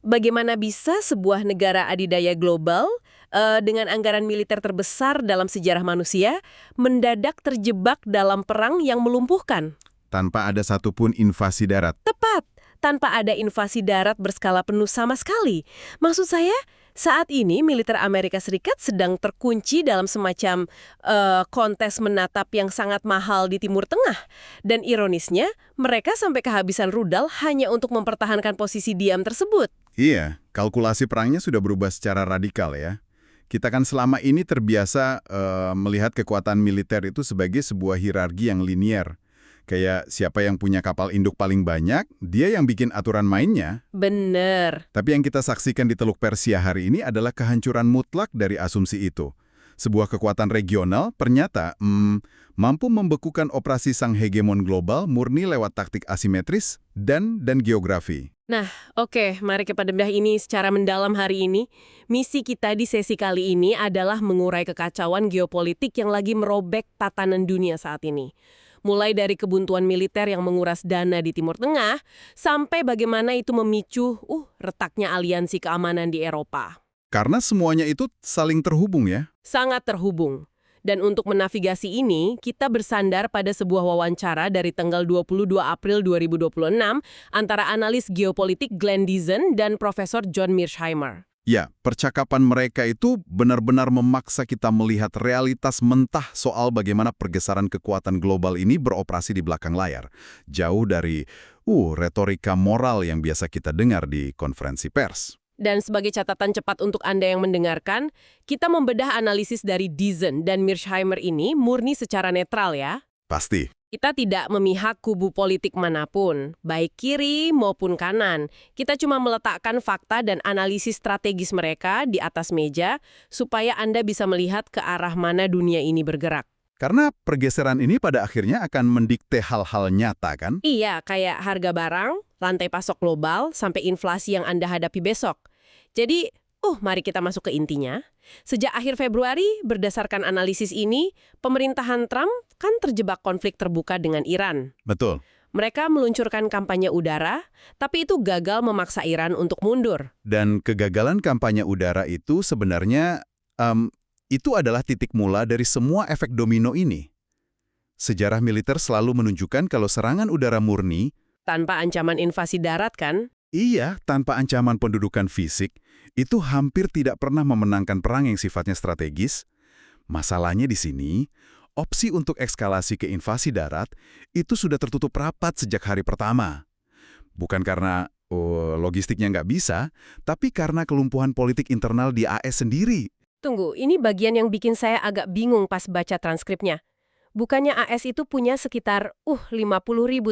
bagaimana bisa sebuah negara adidaya global dengan anggaran militer terbesar dalam sejarah manusia mendadak terjebak dalam perang yang melumpuhkan? Tanpa ada satupun invasi darat. Tepat, tanpa ada invasi darat berskala penuh sama sekali. Maksud saya, saat ini militer Amerika Serikat sedang terkunci dalam semacam kontes menatap yang sangat mahal di Timur Tengah. Dan ironisnya, mereka sampai kehabisan rudal hanya untuk mempertahankan posisi diam tersebut. Iya, kalkulasi perangnya sudah berubah secara radikal ya. Kita kan selama ini terbiasa melihat kekuatan militer itu sebagai sebuah hierarki yang linier. Kayak siapa yang punya kapal induk paling banyak, dia yang bikin aturan mainnya. Bener. Tapi yang kita saksikan di Teluk Persia hari ini adalah kehancuran mutlak dari asumsi itu. Sebuah kekuatan regional ternyata mampu membekukan operasi sang hegemon global murni lewat taktik asimetris dan geografi. Nah, oke, mari kita bedah ini secara mendalam hari ini. Misi kita di sesi kali ini adalah mengurai kekacauan geopolitik yang lagi merobek tatanan dunia saat ini. Mulai dari kebuntuan militer yang menguras dana di Timur Tengah, sampai bagaimana itu memicu retaknya aliansi keamanan di Eropa. Karena semuanya itu saling terhubung ya? Sangat terhubung. Dan untuk menavigasi ini, kita bersandar pada sebuah wawancara dari tanggal 22 April 2026 antara analis geopolitik Glenn Dizen dan Profesor John Mearsheimer. Ya, percakapan mereka itu benar-benar memaksa kita melihat realitas mentah soal bagaimana pergeseran kekuatan global ini beroperasi di belakang layar. Jauh dari retorika moral yang biasa kita dengar di konferensi pers. Dan sebagai catatan cepat untuk Anda yang mendengarkan, kita membedah analisis dari Dizen dan Mearsheimer ini murni secara netral ya. Pasti. Kita tidak memihak kubu politik manapun, baik kiri maupun kanan. Kita cuma meletakkan fakta dan analisis strategis mereka di atas meja supaya Anda bisa melihat ke arah mana dunia ini bergerak. Karena pergeseran ini pada akhirnya akan mendikte hal-hal nyata kan? Iya, kayak harga barang, rantai pasok global, sampai inflasi yang Anda hadapi besok. Jadi, mari kita masuk ke intinya. Sejak akhir Februari, berdasarkan analisis ini, pemerintahan Trump kan terjebak konflik terbuka dengan Iran. Betul. Mereka meluncurkan kampanye udara, tapi itu gagal memaksa Iran untuk mundur. Dan kegagalan kampanye udara itu sebenarnya itu adalah titik mula dari semua efek domino ini. Sejarah militer selalu menunjukkan kalau serangan udara murni tanpa ancaman invasi darat kan? Iya, tanpa ancaman pendudukan fisik, itu hampir tidak pernah memenangkan perang yang sifatnya strategis. Masalahnya di sini, opsi untuk eskalasi ke invasi darat itu sudah tertutup rapat sejak hari pertama. Bukan karena logistiknya nggak bisa, tapi karena kelumpuhan politik internal di AS sendiri. Tunggu, ini bagian yang bikin saya agak bingung pas baca transkripnya. Bukannya AS itu punya sekitar 50.000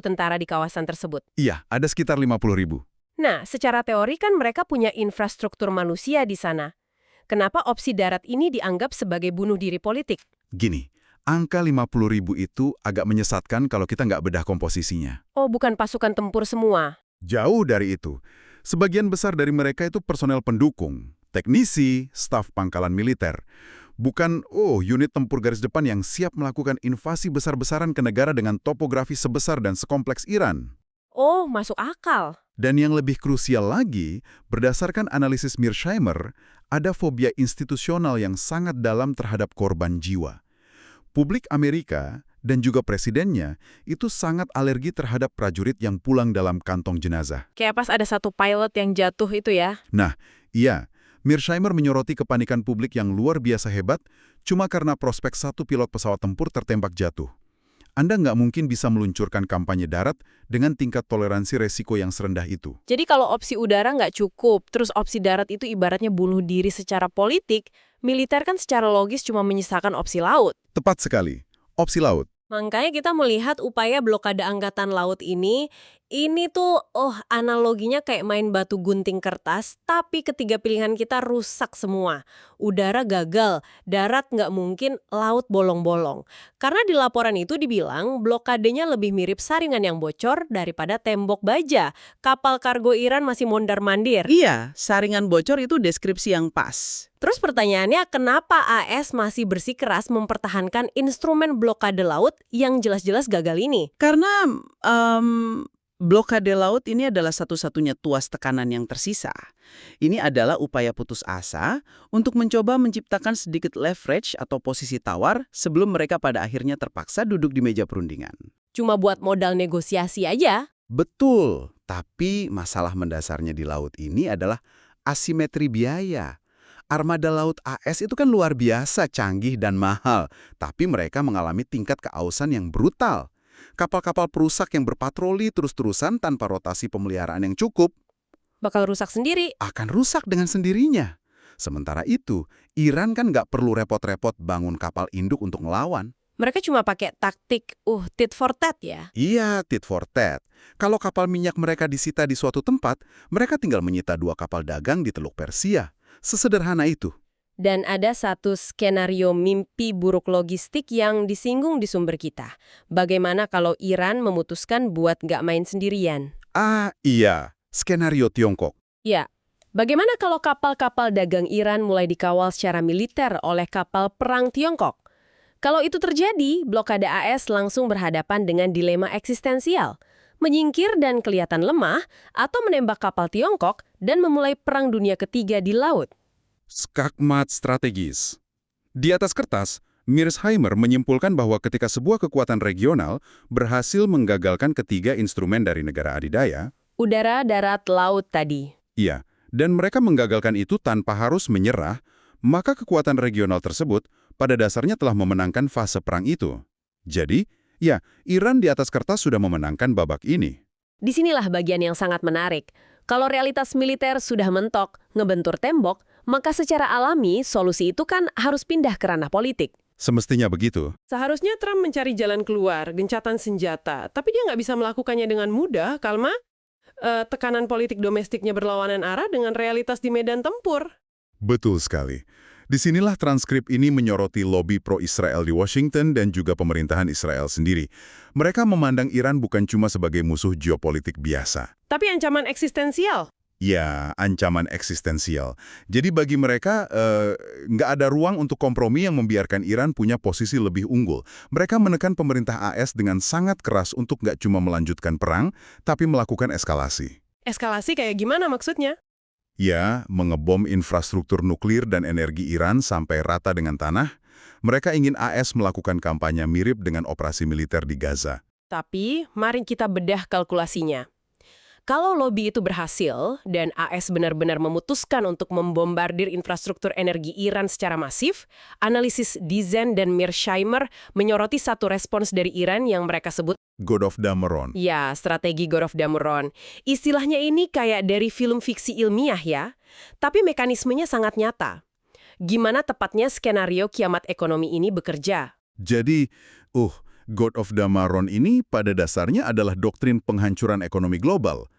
tentara di kawasan tersebut? Iya, ada sekitar 50.000. Nah, secara teori kan mereka punya infrastruktur manusia di sana. Kenapa opsi darat ini dianggap sebagai bunuh diri politik? Gini, angka 50.000 itu agak menyesatkan kalau kita nggak bedah komposisinya. Oh, bukan pasukan tempur semua? Jauh dari itu. Sebagian besar dari mereka itu personel pendukung, teknisi, staf pangkalan militer. Bukan, unit tempur garis depan yang siap melakukan invasi besar-besaran ke negara dengan topografi sebesar dan sekompleks Iran. Oh, masuk akal. Dan yang lebih krusial lagi, berdasarkan analisis Mearsheimer, ada fobia institusional yang sangat dalam terhadap korban jiwa. Publik Amerika dan juga presidennya itu sangat alergi terhadap prajurit yang pulang dalam kantong jenazah. Kayak pas ada satu pilot yang jatuh itu ya? Nah, iya. Mearsheimer menyoroti kepanikan publik yang luar biasa hebat cuma karena prospek satu pilot pesawat tempur tertembak jatuh. Anda nggak mungkin bisa meluncurkan kampanye darat dengan tingkat toleransi resiko yang serendah itu. Jadi kalau opsi udara nggak cukup, terus opsi darat itu ibaratnya bunuh diri secara politik, militer kan secara logis cuma menyisakan opsi laut. Tepat sekali. Opsi laut. Makanya kita melihat upaya blokade angkatan laut ini tuh analoginya kayak main batu gunting kertas, tapi ketiga pilihan kita rusak semua. Udara gagal, darat nggak mungkin, laut bolong-bolong. Karena di laporan itu dibilang blokadenya lebih mirip saringan yang bocor daripada tembok baja. Kapal kargo Iran masih mondar-mandir. Iya, saringan bocor itu deskripsi yang pas. Terus pertanyaannya, kenapa AS masih bersikeras mempertahankan instrumen blokade laut yang jelas-jelas gagal ini? Karena Blokade laut ini adalah satu-satunya tuas tekanan yang tersisa. Ini adalah upaya putus asa untuk mencoba menciptakan sedikit leverage atau posisi tawar sebelum mereka pada akhirnya terpaksa duduk di meja perundingan. Cuma buat modal negosiasi aja. Betul, tapi masalah mendasarnya di laut ini adalah asimetri biaya. Armada laut AS itu kan luar biasa canggih dan mahal, tapi mereka mengalami tingkat keausan yang brutal. Kapal-kapal perusak yang berpatroli terus-terusan tanpa rotasi pemeliharaan yang cukup Bakal rusak sendiri. akan rusak dengan sendirinya. Sementara itu, Iran kan nggak perlu repot-repot bangun kapal induk untuk ngelawan. Mereka cuma pakai taktik, tit for tat ya. Iya, tit for tat. Kalau kapal minyak mereka disita di suatu tempat, mereka tinggal menyita 2 kapal dagang di Teluk Persia. Sesederhana itu. Dan ada satu skenario mimpi buruk logistik yang disinggung di sumber kita. Bagaimana kalau Iran memutuskan buat nggak main sendirian? Ah, iya. Skenario Tiongkok. Ya, bagaimana kalau kapal-kapal dagang Iran mulai dikawal secara militer oleh kapal perang Tiongkok? Kalau itu terjadi, blokade AS langsung berhadapan dengan dilema eksistensial. Menyingkir dan kelihatan lemah, atau menembak kapal Tiongkok dan memulai Perang Dunia Ketiga di laut. Skakmat strategis. Di atas kertas, Mearsheimer menyimpulkan bahwa ketika sebuah kekuatan regional berhasil menggagalkan ketiga instrumen dari negara adidaya, Udara, darat, laut tadi. iya, dan mereka menggagalkan itu tanpa harus menyerah, maka kekuatan regional tersebut pada dasarnya telah memenangkan fase perang itu. Jadi, ya, Iran di atas kertas sudah memenangkan babak ini. Disinilah bagian yang sangat menarik. Kalau realitas militer sudah mentok, ngebentur tembok, maka secara alami solusi itu kan harus pindah ke ranah politik. Semestinya begitu. Seharusnya Trump mencari jalan keluar, gencatan senjata. Tapi dia nggak bisa melakukannya dengan mudah, karena tekanan politik domestiknya berlawanan arah dengan realitas di medan tempur. Betul sekali. Disinilah transkrip ini menyoroti lobby pro-Israel di Washington dan juga pemerintahan Israel sendiri. Mereka memandang Iran bukan cuma sebagai musuh geopolitik biasa. Tapi ancaman eksistensial. Ya, ancaman eksistensial. Jadi bagi mereka, nggak ada ruang untuk kompromi yang membiarkan Iran punya posisi lebih unggul. Mereka menekan pemerintah AS dengan sangat keras untuk nggak cuma melanjutkan perang, tapi melakukan eskalasi. Eskalasi kayak gimana maksudnya? Ya, mengebom infrastruktur nuklir dan energi Iran sampai rata dengan tanah. Mereka ingin AS melakukan kampanye mirip dengan operasi militer di Gaza. Tapi, mari kita bedah kalkulasinya. Kalau lobby itu berhasil dan AS benar-benar memutuskan untuk membombardir infrastruktur energi Iran secara masif, analisis Dizen dan Mearsheimer menyoroti satu respons dari Iran yang mereka sebut, God of Dameron. ya, strategi God of Dameron. Istilahnya ini kayak dari film fiksi ilmiah ya, tapi mekanismenya sangat nyata. Gimana tepatnya skenario kiamat ekonomi ini bekerja? Jadi, God of Dameron ini pada dasarnya adalah doktrin penghancuran ekonomi global.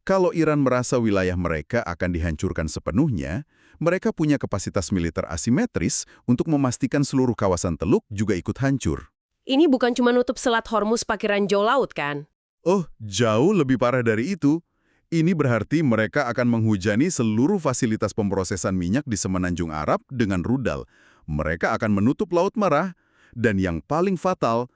Kalau Iran merasa wilayah mereka akan dihancurkan sepenuhnya, mereka punya kapasitas militer asimetris untuk memastikan seluruh kawasan teluk juga ikut hancur. Ini bukan cuma nutup Selat Hormuz pakai ranjau laut kan? Oh, jauh lebih parah dari itu. Ini berarti mereka akan menghujani seluruh fasilitas pemrosesan minyak di Semenanjung Arab dengan rudal. Mereka akan menutup Laut Merah. Dan yang paling fatal,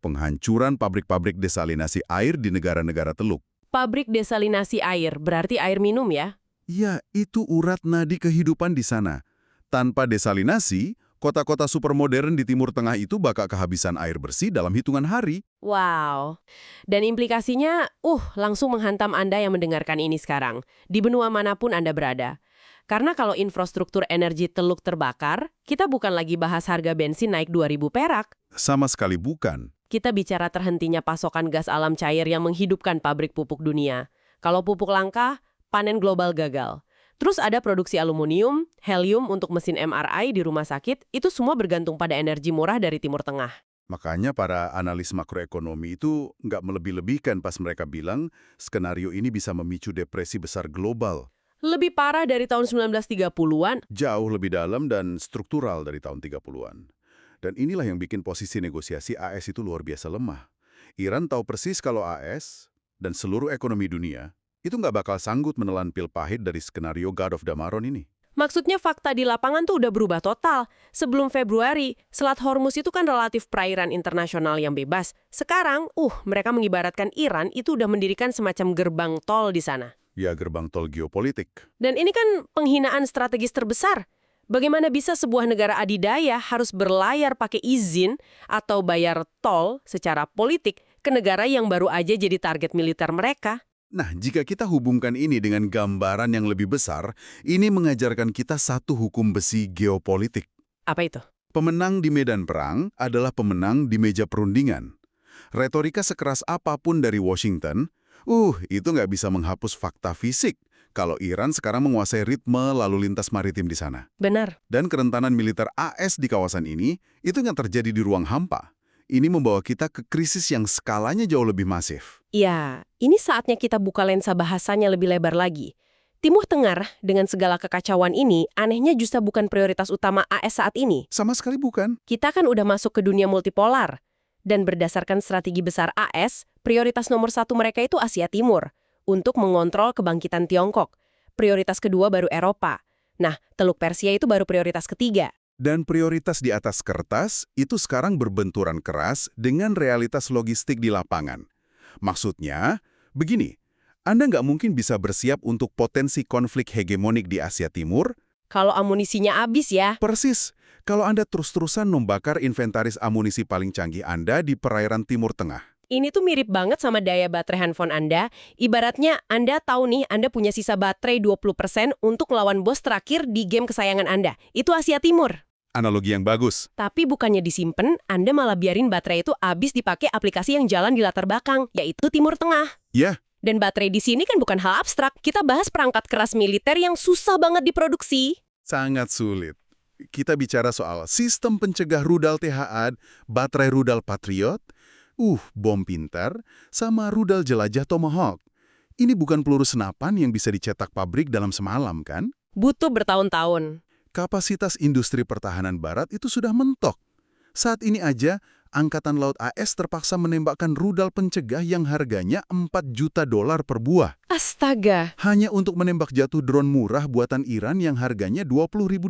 penghancuran pabrik-pabrik desalinasi air di negara-negara teluk. Pabrik desalinasi air, berarti air minum ya? Ya, itu urat nadi kehidupan di sana. Tanpa desalinasi, kota-kota supermodern di Timur Tengah itu bakal kehabisan air bersih dalam hitungan hari. Wow. Dan implikasinya, langsung menghantam Anda yang mendengarkan ini sekarang, di benua manapun Anda berada. Karena kalau infrastruktur energi teluk terbakar, kita bukan lagi bahas harga bensin naik 2.000 perak. Sama sekali bukan. Kita bicara terhentinya pasokan gas alam cair yang menghidupkan pabrik pupuk dunia. Kalau pupuk langka, panen global gagal. Terus ada produksi aluminium, helium untuk mesin MRI di rumah sakit, itu semua bergantung pada energi murah dari Timur Tengah. Makanya para analis makroekonomi itu nggak melebih-lebihkan pas mereka bilang skenario ini bisa memicu depresi besar global. Lebih parah dari tahun 1930-an. Jauh lebih dalam dan struktural dari tahun 30-an. Dan inilah yang bikin posisi negosiasi AS itu luar biasa lemah. Iran tahu persis kalau AS dan seluruh ekonomi dunia itu nggak bakal sanggup menelan pil pahit dari skenario God of Dameron ini. Maksudnya fakta di lapangan tuh udah berubah total. Sebelum Februari, Selat Hormuz itu kan relatif perairan internasional yang bebas. Sekarang, mereka mengibaratkan Iran itu udah mendirikan semacam gerbang tol di sana. Ya, gerbang tol geopolitik. Dan ini kan penghinaan strategis terbesar. Bagaimana bisa sebuah negara adidaya harus berlayar pakai izin atau bayar tol secara politik ke negara yang baru aja jadi target militer mereka? Nah, jika kita hubungkan ini dengan gambaran yang lebih besar, ini mengajarkan kita satu hukum besi geopolitik. Apa itu? Pemenang di medan perang adalah pemenang di meja perundingan. Retorika sekeras apapun dari Washington, itu nggak bisa menghapus fakta fisik kalau Iran sekarang menguasai ritme lalu lintas maritim di sana. Benar. Dan kerentanan militer AS di kawasan ini, itu nggak terjadi di ruang hampa. Ini membawa kita ke krisis yang skalanya jauh lebih masif. Ya, ini saatnya kita buka lensa bahasanya lebih lebar lagi. Timur Tengah dengan segala kekacauan ini, anehnya justru bukan prioritas utama AS saat ini. Sama sekali bukan. Kita kan udah masuk ke dunia multipolar. Dan berdasarkan strategi besar AS, prioritas nomor 1 mereka itu Asia Timur, untuk mengontrol kebangkitan Tiongkok. Prioritas kedua baru Eropa. Nah, Teluk Persia itu baru prioritas ketiga. Dan prioritas di atas kertas itu sekarang berbenturan keras dengan realitas logistik di lapangan. Maksudnya, begini, Anda nggak mungkin bisa bersiap untuk potensi konflik hegemonik di Asia Timur. Kalau amunisinya habis ya. Persis, kalau Anda terus-terusan membakar inventaris amunisi paling canggih Anda di perairan Timur Tengah. Ini tuh mirip banget sama daya baterai handphone Anda. Ibaratnya Anda tahu nih Anda punya sisa baterai 20% untuk lawan bos terakhir di game kesayangan Anda. Itu Asia Timur. Analogi yang bagus. Tapi bukannya disimpan, Anda malah biarin baterai itu habis dipakai aplikasi yang jalan di latar belakang, yaitu Timur Tengah. Ya. Dan baterai di sini kan bukan hal abstrak. Kita bahas perangkat keras militer yang susah banget diproduksi. Sangat sulit. Kita bicara soal sistem pencegah rudal THAAD, baterai rudal Patriot, bom pintar, sama rudal jelajah Tomahawk. Ini bukan peluru senapan yang bisa dicetak pabrik dalam semalam, kan? Butuh bertahun-tahun. Kapasitas industri pertahanan barat itu sudah mentok. Saat ini aja, Angkatan Laut AS terpaksa menembakkan rudal pencegah yang harganya $4 juta per buah. Astaga. Hanya untuk menembak jatuh drone murah buatan Iran yang harganya $20.000.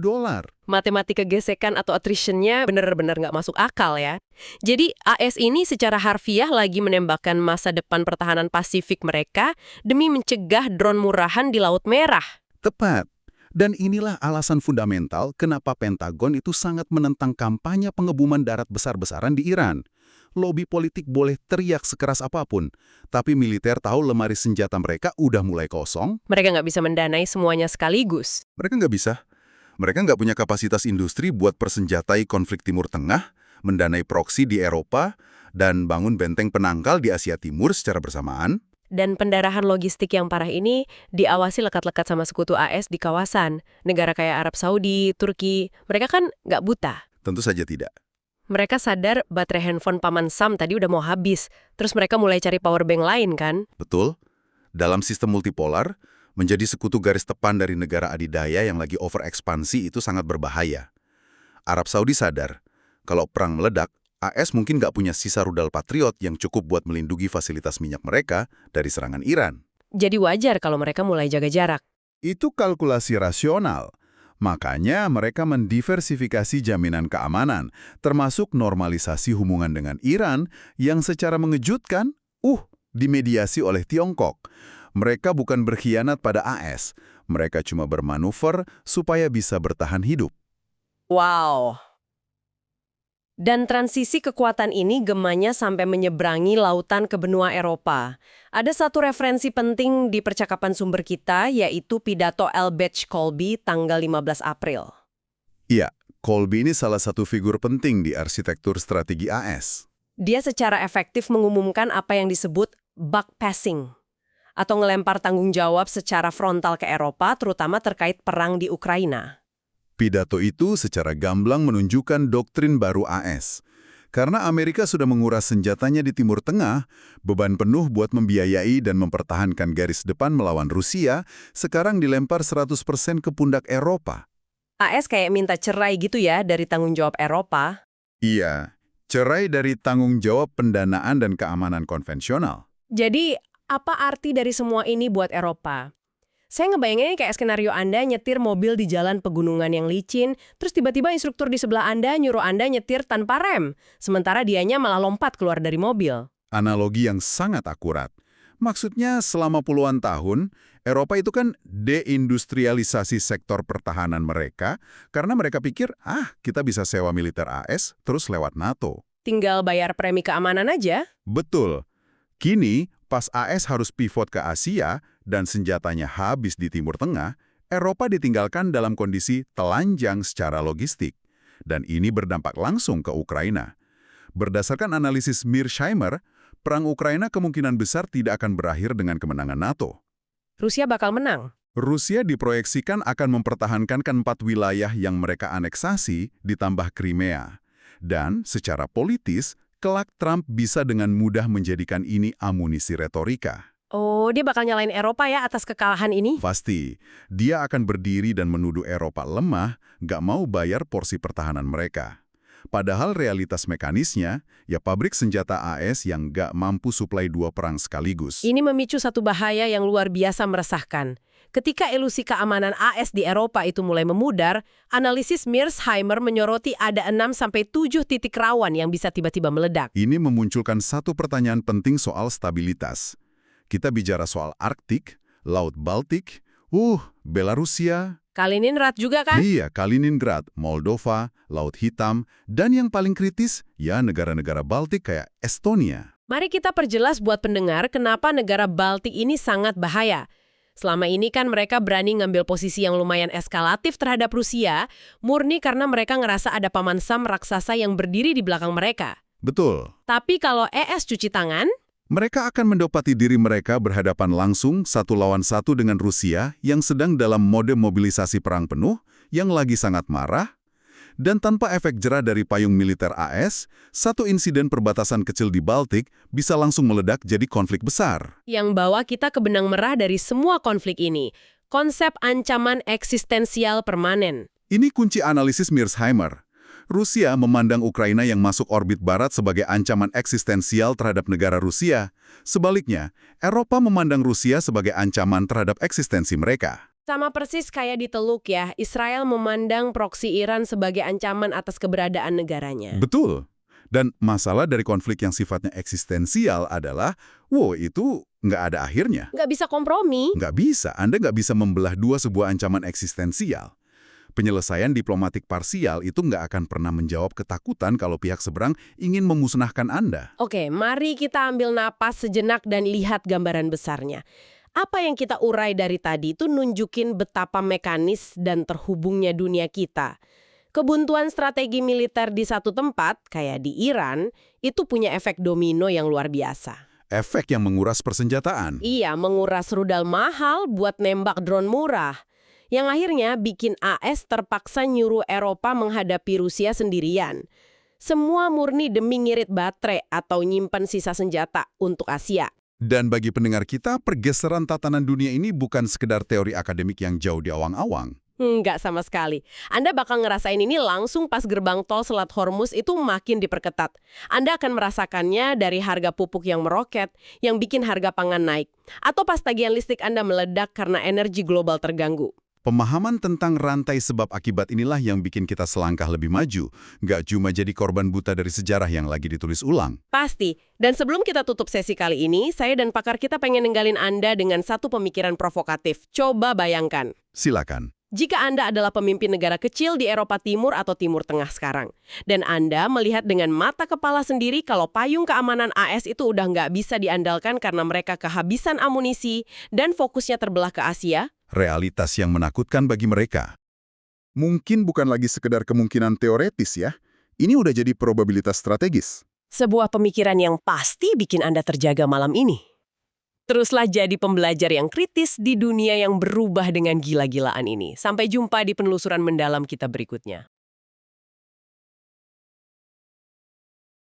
Matematika gesekan atau attrition-nya benar-benar nggak masuk akal ya. Jadi AS ini secara harfiah lagi menembakkan masa depan pertahanan Pasifik mereka demi mencegah drone murahan di Laut Merah. Tepat. Dan inilah alasan fundamental kenapa Pentagon itu sangat menentang kampanye pengebuman darat besar-besaran di Iran. Lobi politik boleh teriak sekeras apapun, tapi militer tahu lemari senjata mereka udah mulai kosong. Mereka nggak bisa mendanai semuanya sekaligus. Mereka nggak bisa. Mereka nggak punya kapasitas industri buat persenjatai konflik Timur Tengah, mendanai proksi di Eropa, dan bangun benteng penangkal di Asia Timur secara bersamaan. Dan pendarahan logistik yang parah ini diawasi lekat-lekat sama sekutu AS di kawasan. Negara kayak Arab Saudi, Turki, mereka kan nggak buta. Tentu saja tidak. Mereka sadar baterai handphone Paman Sam tadi udah mau habis. Terus mereka mulai cari powerbank lain kan? Betul. Dalam sistem multipolar, menjadi sekutu garis depan dari negara adidaya yang lagi overekspansi itu sangat berbahaya. Arab Saudi sadar, kalau perang meledak, AS mungkin nggak punya sisa rudal Patriot yang cukup buat melindungi fasilitas minyak mereka dari serangan Iran. Jadi wajar kalau mereka mulai jaga jarak. Itu kalkulasi rasional. Makanya mereka mendiversifikasi jaminan keamanan, termasuk normalisasi hubungan dengan Iran yang secara mengejutkan, dimediasi oleh Tiongkok. Mereka bukan berkhianat pada AS, mereka cuma bermanuver supaya bisa bertahan hidup. Wow. Dan transisi kekuatan ini gemanya sampai menyeberangi lautan ke benua Eropa. Ada satu referensi penting di percakapan sumber kita, yaitu pidato Elbeth Colby tanggal 15 April. Iya, Colby ini salah satu figur penting di arsitektur strategi AS. Dia secara efektif mengumumkan apa yang disebut buck passing, atau ngelempar tanggung jawab secara frontal ke Eropa, terutama terkait perang di Ukraina. Pidato itu secara gamblang menunjukkan doktrin baru AS. Karena Amerika sudah menguras senjatanya di Timur Tengah, beban penuh buat membiayai dan mempertahankan garis depan melawan Rusia sekarang dilempar 100% ke pundak Eropa. AS kayak minta cerai gitu ya dari tanggung jawab Eropa. Iya, cerai dari tanggung jawab pendanaan dan keamanan konvensional. Jadi, apa arti dari semua ini buat Eropa? Saya ngebayanginnya kayak skenario Anda nyetir mobil di jalan pegunungan yang licin, terus tiba-tiba instruktur di sebelah Anda nyuruh Anda nyetir tanpa rem, sementara dianya malah lompat keluar dari mobil. Analogi yang sangat akurat. Maksudnya selama puluhan tahun, Eropa itu kan deindustrialisasi sektor pertahanan mereka karena mereka pikir, kita bisa sewa militer AS terus lewat NATO. Tinggal bayar premi keamanan aja. Betul. Kini, pas AS harus pivot ke Asia dan senjatanya habis di Timur Tengah, Eropa ditinggalkan dalam kondisi telanjang secara logistik. Dan ini berdampak langsung ke Ukraina. Berdasarkan analisis Mearsheimer, perang Ukraina kemungkinan besar tidak akan berakhir dengan kemenangan NATO. Rusia bakal menang. Rusia diproyeksikan akan mempertahankan keempat wilayah yang mereka aneksasi ditambah Crimea. Dan secara politis, kelak Trump bisa dengan mudah menjadikan ini amunisi retorika. Oh, dia bakal nyalain Eropa ya atas kekalahan ini? Pasti, dia akan berdiri dan menuduh Eropa lemah, nggak mau bayar porsi pertahanan mereka. Padahal realitas mekanisnya, ya pabrik senjata AS yang nggak mampu suplai dua perang sekaligus. Ini memicu satu bahaya yang luar biasa meresahkan. Ketika ilusi keamanan AS di Eropa itu mulai memudar, analisis Mearsheimer menyoroti ada 6-7 titik rawan yang bisa tiba-tiba meledak. Ini memunculkan satu pertanyaan penting soal stabilitas. Kita bicara soal Arktik, Laut Baltik, Belarusia. Kaliningrad juga kan? Iya, Kaliningrad, Moldova, Laut Hitam, dan yang paling kritis, ya negara-negara Baltik kayak Estonia. Mari kita perjelas buat pendengar kenapa negara Baltik ini sangat bahaya. Selama ini kan mereka berani ngambil posisi yang lumayan eskalatif terhadap Rusia, murni karena mereka ngerasa ada paman Sam raksasa yang berdiri di belakang mereka. Betul. Tapi kalau ES cuci tangan, Mereka akan mendapati diri mereka berhadapan langsung satu lawan satu dengan Rusia yang sedang dalam mode mobilisasi perang penuh, yang lagi sangat marah, dan tanpa efek jera dari payung militer AS, satu insiden perbatasan kecil di Baltik bisa langsung meledak jadi konflik besar. yang bawa kita ke benang merah dari semua konflik ini. Konsep ancaman eksistensial permanen. Ini kunci analisis Mearsheimer. Rusia memandang Ukraina yang masuk orbit barat sebagai ancaman eksistensial terhadap negara Rusia. Sebaliknya, Eropa memandang Rusia sebagai ancaman terhadap eksistensi mereka. Sama persis kayak di Teluk ya, Israel memandang proksi Iran sebagai ancaman atas keberadaan negaranya. Betul. Dan masalah dari konflik yang sifatnya eksistensial adalah, itu nggak ada akhirnya. Nggak bisa kompromi. Nggak bisa, Anda nggak bisa membelah dua sebuah ancaman eksistensial. Penyelesaian diplomatik parsial itu nggak akan pernah menjawab ketakutan kalau pihak seberang ingin memusnahkan Anda. Oke, mari kita ambil napas sejenak dan lihat gambaran besarnya. Apa yang kita urai dari tadi itu nunjukin betapa mekanis dan terhubungnya dunia kita. Kebuntuan strategi militer di satu tempat, kayak di Iran, itu punya efek domino yang luar biasa. Efek yang menguras persenjataan. Iya, menguras rudal mahal buat nembak drone murah. Yang akhirnya bikin AS terpaksa nyuruh Eropa menghadapi Rusia sendirian. Semua murni demi ngirit baterai atau nyimpan sisa senjata untuk Asia. Dan bagi pendengar kita, pergeseran tatanan dunia ini bukan sekedar teori akademik yang jauh di awang-awang. Nggak sama sekali. Anda bakal ngerasain ini langsung pas gerbang tol Selat Hormuz itu makin diperketat. Anda akan merasakannya dari harga pupuk yang meroket, yang bikin harga pangan naik. Atau pas tagihan listrik Anda meledak karena energi global terganggu. Pemahaman tentang rantai sebab akibat inilah yang bikin kita selangkah lebih maju, nggak cuma jadi korban buta dari sejarah yang lagi ditulis ulang. Pasti. Dan sebelum kita tutup sesi kali ini, saya dan pakar kita pengen ninggalin Anda dengan satu pemikiran provokatif. Coba bayangkan. Silakan. Jika Anda adalah pemimpin negara kecil di Eropa Timur atau Timur Tengah sekarang, dan Anda melihat dengan mata kepala sendiri kalau payung keamanan AS itu udah nggak bisa diandalkan karena mereka kehabisan amunisi dan fokusnya terbelah ke Asia, Realitas yang menakutkan bagi mereka. Mungkin bukan lagi sekedar kemungkinan teoretis ya, ini udah jadi probabilitas strategis. sebuah pemikiran yang pasti bikin Anda terjaga malam ini. Teruslah jadi pembelajar yang kritis di dunia yang berubah dengan gila-gilaan ini. Sampai jumpa di penelusuran mendalam kita berikutnya.